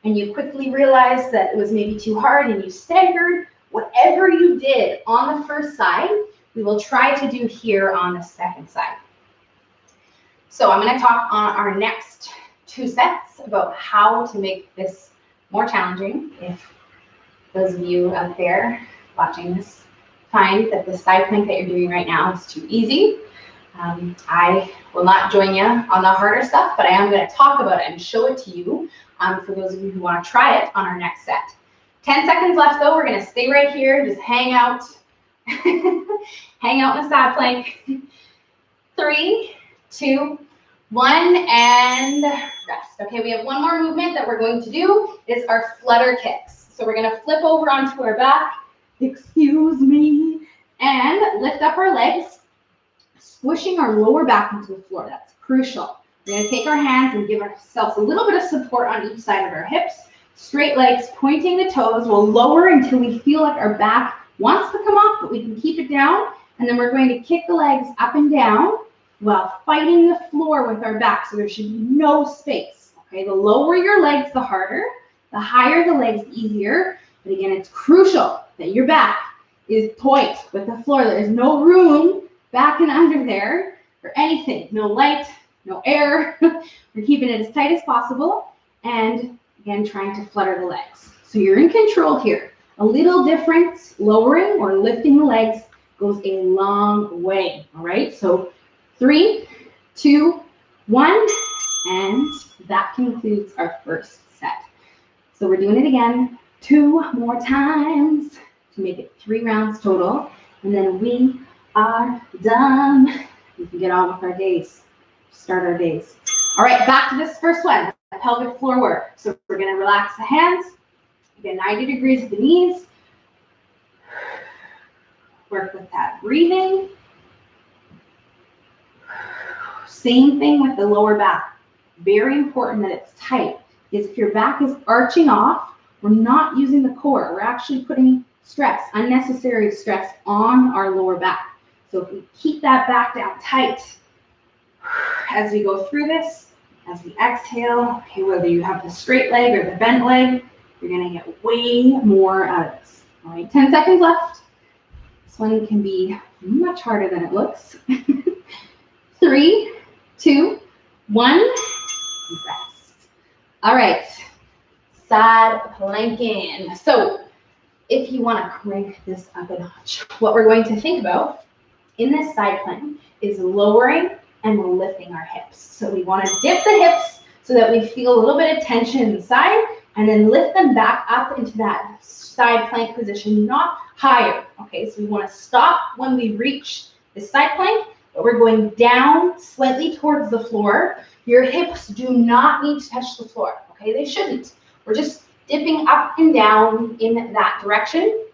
and you quickly realized that it was maybe too hard and you staggered. Whatever you did on the first side, we will try to do here on the second side. So I'm going to talk on our next 2 sets about how to make this more challenging. If those of you out there watching this find that the side plank that you're doing right now is too easy, I will not join you on the harder stuff, but I am going to talk about it and show it to you for those of you who want to try it on our next set. 10 seconds left though. We're going to stay right here, just hang out. Hang out in the side plank. 3, 2, 1, and rest. Okay, we have one more movement that we're going to do. It's our flutter kicks. So we're going to flip over onto our back, excuse me, and lift up our legs, squishing our lower back into the floor. That's crucial. We're going to take our hands and give ourselves a little bit of support on each side of our hips. Straight legs, pointing the toes. We'll lower until we feel like our back wants to come up, but we can keep it down. And then we're going to kick the legs up and down while fighting the floor with our back. So there should be no space. Okay, the lower your legs, the harder. The higher the legs, the easier. But again, it's crucial that your back is point with the floor. There is no room back and under there for anything. No light, no air. We're keeping it as tight as possible. And again, trying to flutter the legs. So you're in control here. A little difference, lowering or lifting the legs goes a long way. All right, so 3, 2, 1, and that concludes our first set. So we're doing it again 2 more times to make it 3 rounds total, and then we are done. We can get on with our days, start our days. All right, back to this first one, pelvic floor work. So we're going to relax the hands, get 90 degrees at the knees, work with that breathing. Same thing with the lower back. Very important that it's tight, because if your back is arching off, we're not using the core. We're actually putting stress, unnecessary stress on our lower back. So if we keep that back down tight as we go through this, as we exhale, okay, whether you have the straight leg or the bent leg, you're going to get way more out of this. All right, 10 seconds left. This one can be much harder than it looks. 3, 2, 1, rest. All right, side planking. So if you want to crank this up a notch, what we're going to think about in this side plank is lowering and lifting our hips. So we want to dip the hips so that we feel a little bit of tension inside, and then lift them back up into that side plank position, not higher. Okay, so we want to stop when we reach the side plank, but we're going down slightly towards the floor. Your hips do not need to touch the floor. Okay, they shouldn't. We're just dipping up and down in that direction.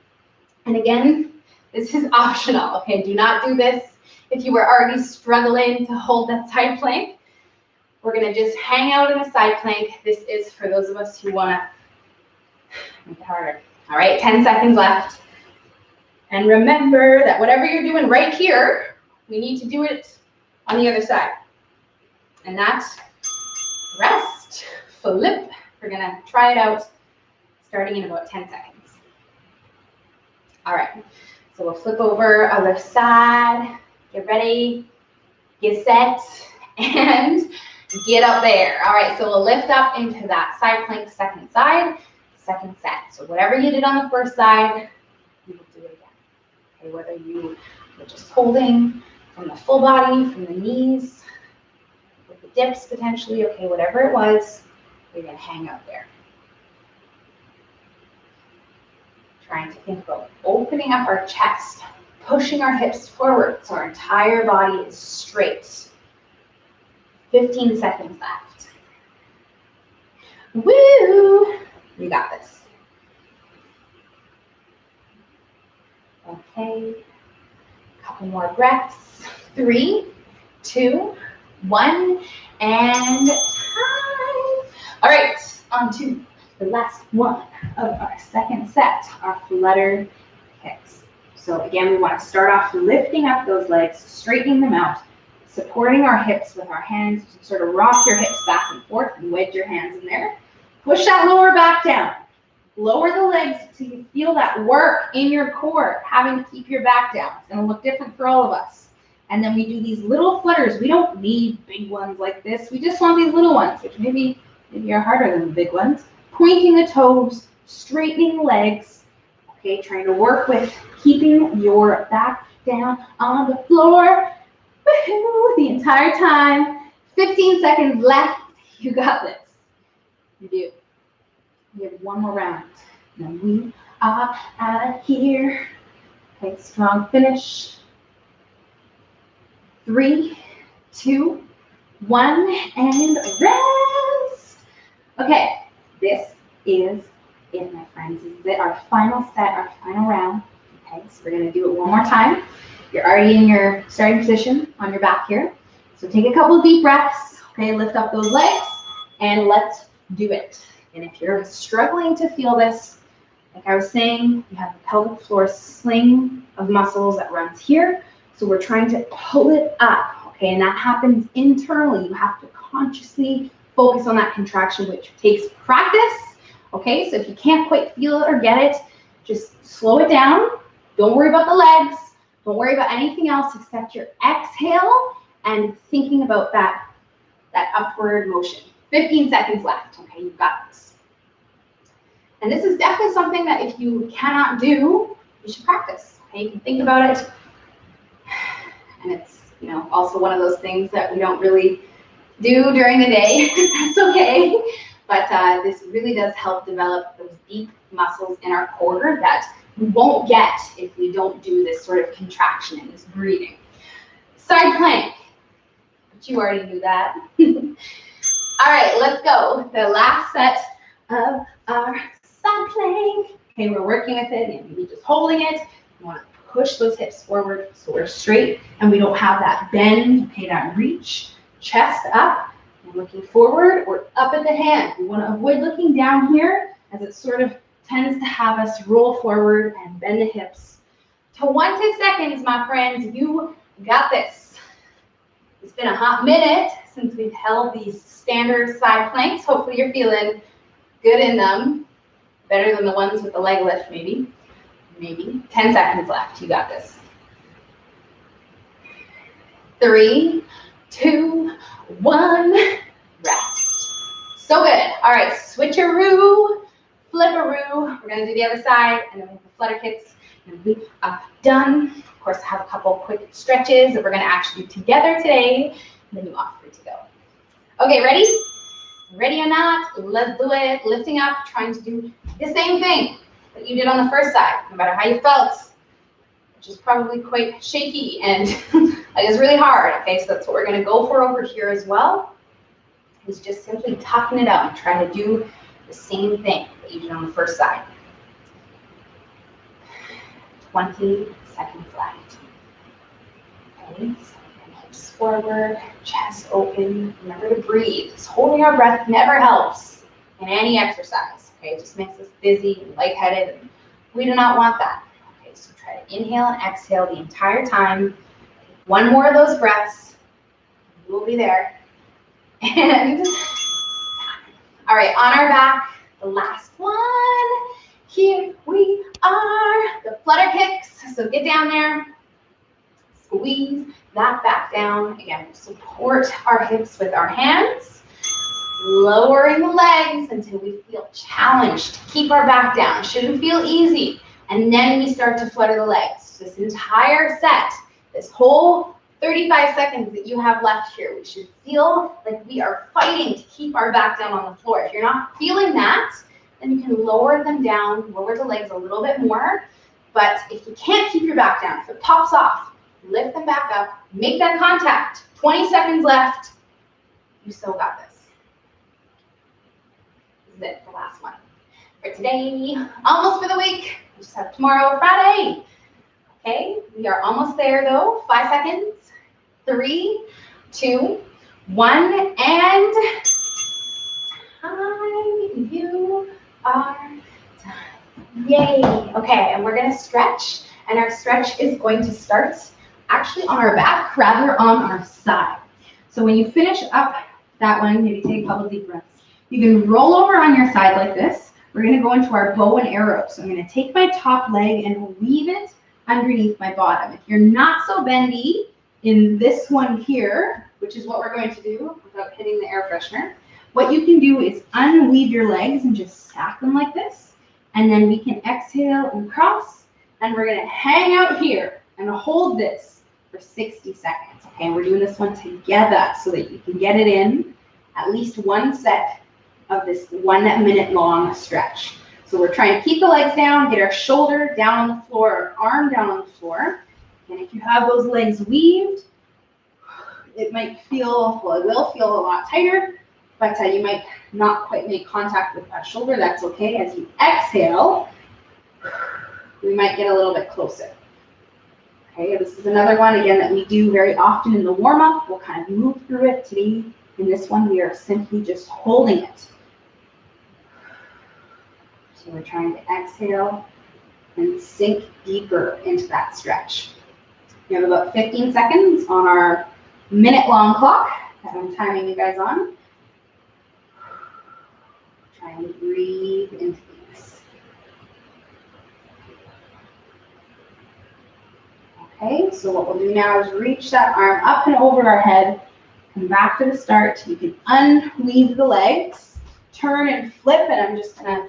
And again, this is optional. Okay, do not do this if you were already struggling to hold that side plank. We're going to just hang out in a side plank. This is for those of us who want to make it harder. All right, 10 seconds left. And remember that whatever you're doing right here, we need to do it on the other side. And that's rest, flip. We're going to try it out starting in about 10 seconds. All right, so we'll flip over other side. Get ready, get set, and get up there. All right, so we'll lift up into that side plank, second side, second set. So whatever you did on the first side, you will do it again. Okay, whether you were just holding from the full body, from the knees, with the dips potentially, okay, whatever it was, you're gonna hang out there. Trying to think about opening up our chest, pushing our hips forward so our entire body is straight. 15 seconds left. Woo! You got this. Okay. A couple more breaths. 3, 2, 1, and time. All right, on to the last one of our second set, our Flutter Kicks. So again, we want to start off lifting up those legs, straightening them out, supporting our hips with our hands to sort of rock your hips back and forth and wedge your hands in there. Push that lower back down. Lower the legs so you feel that work in your core, having to keep your back down. It's going to look different for all of us. And then we do these little flutters. We don't need big ones like this. We just want these little ones, which maybe are harder than the big ones. Pointing the toes, straightening legs. Okay, trying to work with keeping your back down on the floor. Woo-hoo, the entire time. 15 seconds left. You got this. You do. We have one more round. Then we are out of here. Okay, strong finish. 3, 2, 1, and rest. Okay, this is it, my friends. This is it, our final set, our final round. Okay, so we're going to do it one more time. You're already in your starting position on your back here. So take a couple of deep breaths. Okay, lift up those legs, and let's do it. And if you're struggling to feel this, like I was saying, you have the pelvic floor sling of muscles that runs here. So we're trying to pull it up, okay? And that happens internally. You have to consciously focus on that contraction, which takes practice, okay? So if you can't quite feel it or get it, just slow it down. Don't worry about the legs. Don't worry about anything else except your exhale and thinking about that upward motion. 15 seconds left, okay? You've got this. And this is definitely something that if you cannot do, you should practice, okay? You can think about it. And it's, also one of those things that we don't really do during the day. That's okay. But this really does help develop those deep muscles in our core that we won't get if we don't do this sort of contraction and this breathing. Side plank. But you already knew that. All right, let's go. The last set of our side plank. Okay, we're working with it and maybe just holding it. You want to push those hips forward so we're straight and we don't have that bend, okay, that reach, chest up and looking forward or up at the hand. We want to avoid looking down here as it sort of tends to have us roll forward and bend the hips. To 1 to 2 seconds, my friends, you got this. It's been a hot minute since we've held these standard side planks. Hopefully you're feeling good in them, better than the ones with the leg lift maybe. maybe. 10 seconds left. You got this. 3, 2, 1. Rest. So good. All right, switcheroo, flipperoo. We're gonna do the other side, and then we have the flutter kicks, and we are done. Of course, I have a couple quick stretches that we're gonna actually do together today, and then you are free to go. Okay, ready? Ready or not, let's do it. Lifting up, trying to do the same thing that you did on the first side, no matter how you felt, which is probably quite shaky and it is really hard. Okay, so that's what we're gonna go for over here as well, is just simply toughing it out and trying to do the same thing that you did on the first side. 20 seconds left. Okay, so hips forward, chest open. Remember to breathe. Just holding our breath never helps in any exercise. Okay, it just makes us dizzy and lightheaded, and we do not want that. Okay, so try to inhale and exhale the entire time. One more of those breaths. We'll be there. And all right, on our back, the last one. Here we are, the flutter kicks. So get down there, squeeze that back down. Again, support our hips with our hands, lowering the legs until we feel challenged. Keep our back down. Shouldn't feel easy. And then we start to flutter the legs. This entire set, this whole 35 seconds that you have left here, we should feel like we are fighting to keep our back down on the floor. If you're not feeling that, then you can lower them down, lower the legs a little bit more. But if you can't keep your back down, if it pops off, lift them back up, make that contact. 20 seconds left. You still got this. This is it, the last one. For today, almost for the week. We just have tomorrow, Friday. Okay, we are almost there though. 5 seconds. 3, 2, 1, and time. You are done. Yay. Okay, and we're gonna stretch, and our stretch is going to start actually on our back rather on our side. So when you finish up that one, maybe take a couple deep breaths. You can roll over on your side like this. We're gonna go into our bow and arrow. So I'm gonna take my top leg and weave it underneath my bottom. If you're not so bendy in this one here, which is what we're going to do without hitting the air freshener, what you can do is unweave your legs and just stack them like this. And then we can exhale and cross, and we're gonna hang out here and hold this for 60 seconds. Okay, and we're doing this one together so that you can get it in at least one set of this 1 minute long stretch. So we're trying to keep the legs down, get our shoulder down on the floor, our arm down on the floor. And if you have those legs weaved, it might feel, well, it will feel a lot tighter, but you might not quite make contact with that shoulder. That's okay. As you exhale, we might get a little bit closer. Okay, this is another one, again, that we do very often in the warm-up. We'll kind of move through it. Today, in this one, we are simply just holding it. So we're trying to exhale and sink deeper into that stretch. We have about 15 seconds on our minute-long clock that I'm timing you guys on. Try and breathe into these. Okay, so what we'll do now is reach that arm up and over our head, come back to the start. You can unweave the legs, turn and flip, and I'm just gonna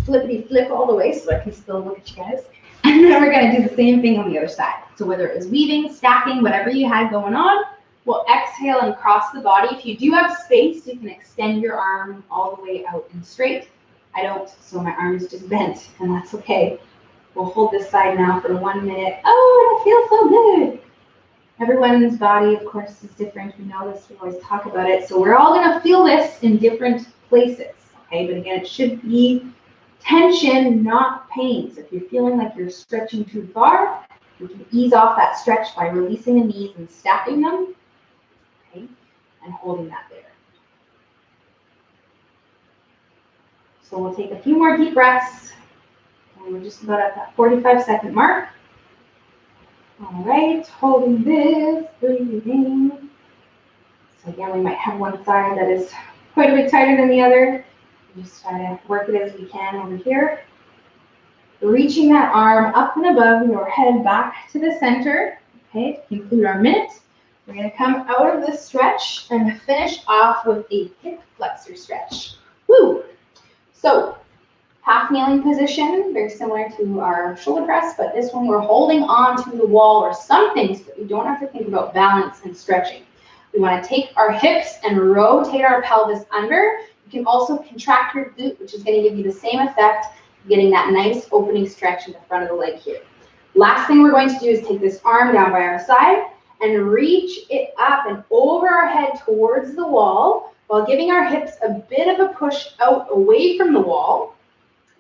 flippity flip all the way so I can still look at you guys. And then we're gonna do the same thing on the other side. So whether it was weaving, stacking, whatever you had going on, we'll exhale and cross the body. If you do have space, you can extend your arm all the way out and straight. I don't, so my arm is just bent, and that's okay. We'll hold this side now for 1 minute. Oh, it feels so good. Everyone's body, of course, is different. We know this, we always talk about it. So we're all gonna feel this in different places, okay? But again, it should be tension, not pain. So if you're feeling like you're stretching too far, you can ease off that stretch by releasing the knees and stacking them, okay, and holding that there. So we'll take a few more deep breaths, and we're just about at that 45-second mark. All right, holding this, breathing. So again, we might have one side that is quite a bit tighter than the other. Just try to work it as we can over here. reaching that arm up and above your head back to the center. Okay, to conclude our minute, we're going to come out of this stretch and finish off with a hip flexor stretch. Woo! So, half kneeling position, very similar to our shoulder press, but this one we're holding on to the wall or something so that we don't have to think about balance and stretching. We want to take our hips and rotate our pelvis under. You can also contract your glute, which is going to give you the same effect, getting that nice opening stretch in the front of the leg here. Last thing we're going to do is take this arm down by our side and reach it up and over our head towards the wall while giving our hips a bit of a push out away from the wall,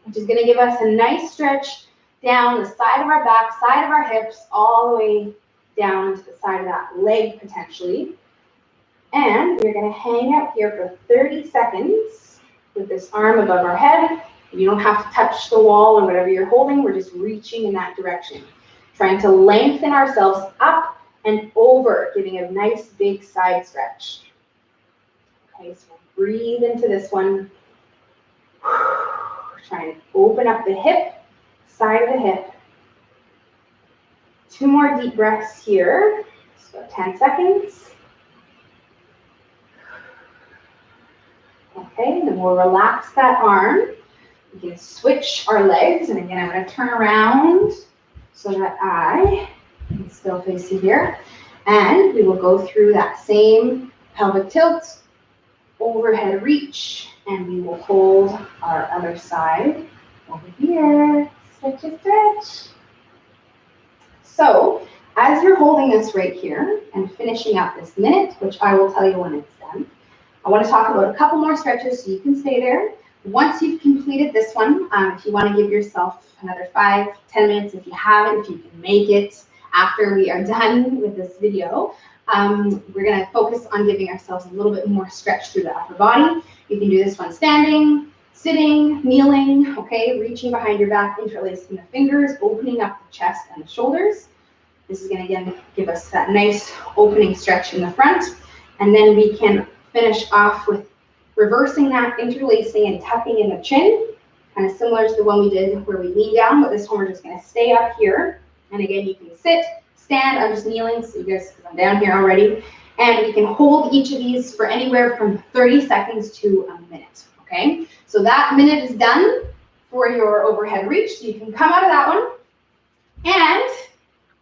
which is going to give us a nice stretch down the side of our back, side of our hips, all the way down to the side of that leg potentially. And we're going to hang out here for 30 seconds with this arm above our head. You don't have to touch the wall or whatever you're holding. We're just reaching in that direction, trying to lengthen ourselves up and over, giving a nice big side stretch. Okay, so breathe into this one. Trying to open up the hip, side of the hip. 2 more deep breaths here. So 10 seconds. Okay, then we'll relax that arm. We can switch our legs, and again, I'm going to turn around so that I can still face you here. And we will go through that same pelvic tilt, overhead reach, and we will hold our other side over here. Stretch, stretch. So, as you're holding this right here and finishing up this minute, which I will tell you when it's done, I want to talk about a couple more stretches so you can stay there. Once you've completed this one, if you want to give yourself another 5-10 minutes, if you haven't, if you can make it after we are done with this video, we're going to focus on giving ourselves a little bit more stretch through the upper body. You can do this one standing, sitting, kneeling, okay, reaching behind your back, interlacing the fingers, opening up the chest and the shoulders. This is going to, again, give us that nice opening stretch in the front. And then we can finish off with reversing that, interlacing and tucking in the chin, kind of similar to the one we did where we lean down, but this one we're just going to stay up here. And again, you can sit, stand, I'm just kneeling, so you guys, because I'm down here already. And you can hold each of these for anywhere from 30 seconds to a minute, okay? So that minute is done for your overhead reach, so you can come out of that one. And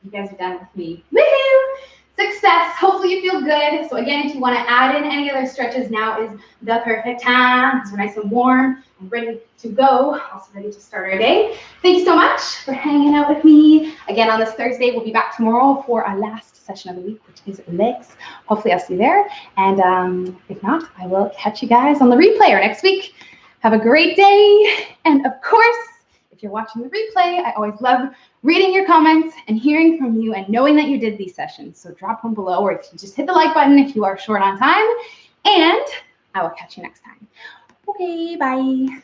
you guys are done with me. Woohoo! Success. Hopefully you feel good. So again, if you want to add in any other stretches, now is the perfect time because we're nice and warm and ready to go. Also ready to start our day. Thank you so much for hanging out with me. Again, on this Thursday, we'll be back tomorrow for our last session of the week, which is legs. Hopefully I'll see you there. And if not, I will catch you guys on the replay or next week. Have a great day. And of course, if you're watching the replay, I always love reading your comments and hearing from you and knowing that you did these sessions. So drop them below, or if you just hit the like button if you are short on time. And I will catch you next time. Okay, bye.